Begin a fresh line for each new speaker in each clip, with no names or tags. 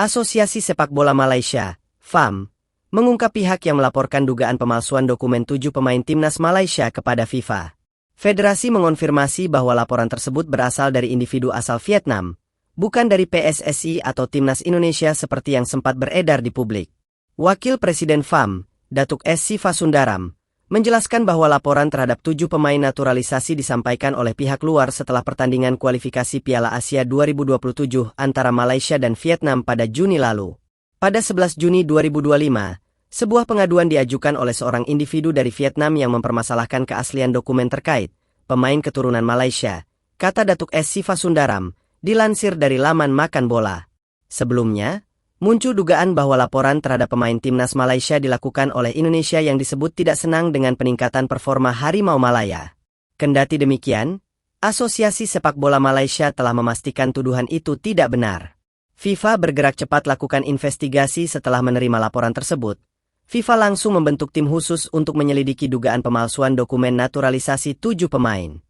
Asosiasi Sepak Bola Malaysia, FAM, mengungkap pihak yang melaporkan dugaan pemalsuan dokumen 7 pemain timnas Malaysia kepada FIFA. Federasi mengonfirmasi bahwa laporan tersebut berasal dari individu asal Vietnam, bukan dari PSSI atau Timnas Indonesia seperti yang sempat beredar di publik. Wakil Presiden FAM, Datuk S. Sifa Sundaram, menjelaskan bahwa laporan terhadap 7 pemain naturalisasi disampaikan oleh pihak luar setelah pertandingan kualifikasi Piala Asia 2027 antara Malaysia dan Vietnam pada Juni lalu. Pada 11 Juni 2025, sebuah pengaduan diajukan oleh seorang individu dari Vietnam yang mempermasalahkan keaslian dokumen terkait pemain keturunan Malaysia, kata Datuk S. Sifa Sundaram, dilansir dari laman Makan Bola. Sebelumnya, muncul dugaan bahwa laporan terhadap pemain timnas Malaysia dilakukan oleh Indonesia yang disebut tidak senang dengan peningkatan performa Harimau Malaya. Kendati demikian, Asosiasi Sepak Bola Malaysia telah memastikan tuduhan itu tidak benar. FIFA bergerak cepat lakukan investigasi setelah menerima laporan tersebut. FIFA langsung membentuk tim khusus untuk menyelidiki dugaan pemalsuan dokumen naturalisasi 7 pemain.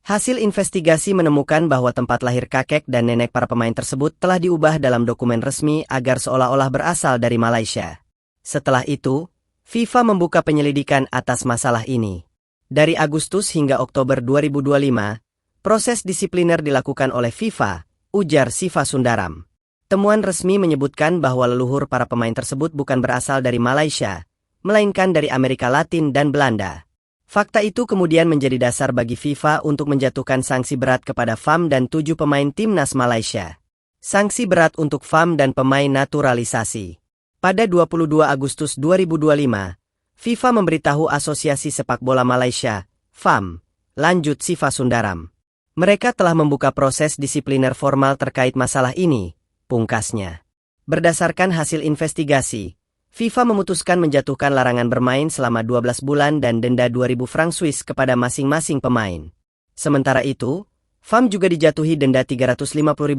Hasil investigasi menemukan bahwa tempat lahir kakek dan nenek para pemain tersebut telah diubah dalam dokumen resmi agar seolah-olah berasal dari Malaysia. Setelah itu, FIFA membuka penyelidikan atas masalah ini. Dari Agustus hingga Oktober 2025, proses disipliner dilakukan oleh FIFA, ujar Sifa Sundaram. Temuan resmi menyebutkan bahwa leluhur para pemain tersebut bukan berasal dari Malaysia, melainkan dari Amerika Latin dan Belanda. Fakta itu kemudian menjadi dasar bagi FIFA untuk menjatuhkan sanksi berat kepada FAM dan 7 pemain timnas Malaysia. Sanksi berat untuk FAM dan pemain naturalisasi. Pada 22 Agustus 2025, FIFA memberitahu Asosiasi Sepak Bola Malaysia, FAM, lanjut Sifa Sundaram. Mereka telah membuka proses disipliner formal terkait masalah ini, pungkasnya. Berdasarkan hasil investigasi, FIFA memutuskan menjatuhkan larangan bermain selama 12 bulan dan denda 2.000 franc Swiss kepada masing-masing pemain. Sementara itu, FAM juga dijatuhi denda 350.000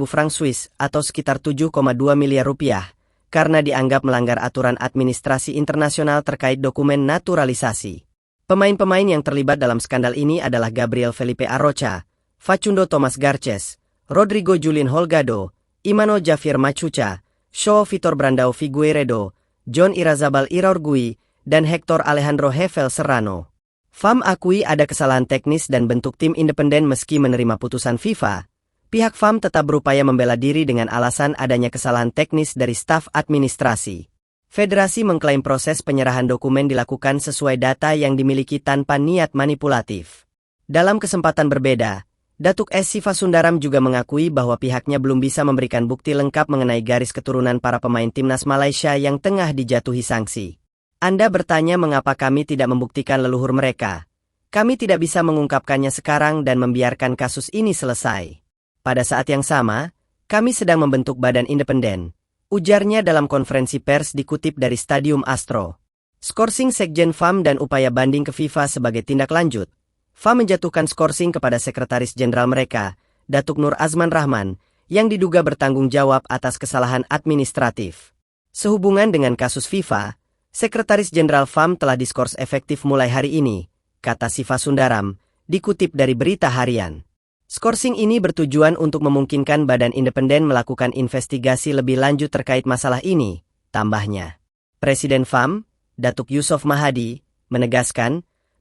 franc Swiss atau sekitar 7,2 miliar rupiah karena dianggap melanggar aturan administrasi internasional terkait dokumen naturalisasi. Pemain-pemain yang terlibat dalam skandal ini adalah Gabriel Felipe Arrocha, Facundo Thomas Garces, Rodrigo Julien Holgado, Imano Javier Machuca, João Vitor Brandão Figueiredo, John Irazabal Iraurgui, dan Hector Alejandro Hevel Serrano. FAM akui ada kesalahan teknis dan bentuk tim independen meski menerima putusan FIFA. Pihak FAM tetap berupaya membela diri dengan alasan adanya kesalahan teknis dari staf administrasi. Federasi mengklaim proses penyerahan dokumen dilakukan sesuai data yang dimiliki tanpa niat manipulatif. Dalam kesempatan berbeda, Datuk S. Sifa Sundaram juga mengakui bahwa pihaknya belum bisa memberikan bukti lengkap mengenai garis keturunan para pemain timnas Malaysia yang tengah dijatuhi sanksi. Anda bertanya mengapa kami tidak membuktikan leluhur mereka. Kami tidak bisa mengungkapkannya sekarang dan membiarkan kasus ini selesai. Pada saat yang sama, kami sedang membentuk badan independen, ujarnya dalam konferensi pers dikutip dari Stadium Astro. Skorsing Sekjen FAM dan upaya banding ke FIFA sebagai tindak lanjut. FAM menjatuhkan skorsing kepada Sekretaris Jenderal mereka, Datuk Nur Azman Rahman, yang diduga bertanggung jawab atas kesalahan administratif. Sehubungan dengan kasus FIFA, Sekretaris Jenderal FAM telah diskors efektif mulai hari ini, kata Sifa Sundaram, dikutip dari Berita Harian. Skorsing ini bertujuan untuk memungkinkan badan independen melakukan investigasi lebih lanjut terkait masalah ini, tambahnya. Presiden FAM, Datuk Yusof Mahadi, menegaskan,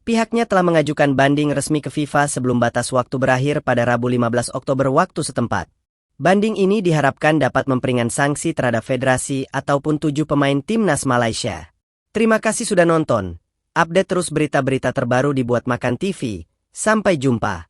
pihaknya telah mengajukan banding resmi ke FIFA sebelum batas waktu berakhir pada Rabu 15 Oktober waktu setempat. Banding ini diharapkan dapat memperingan sanksi terhadap federasi ataupun 7 pemain timnas Malaysia. Terima kasih sudah nonton. Update terus berita-berita terbaru dibuat Makan TV. Sampai jumpa.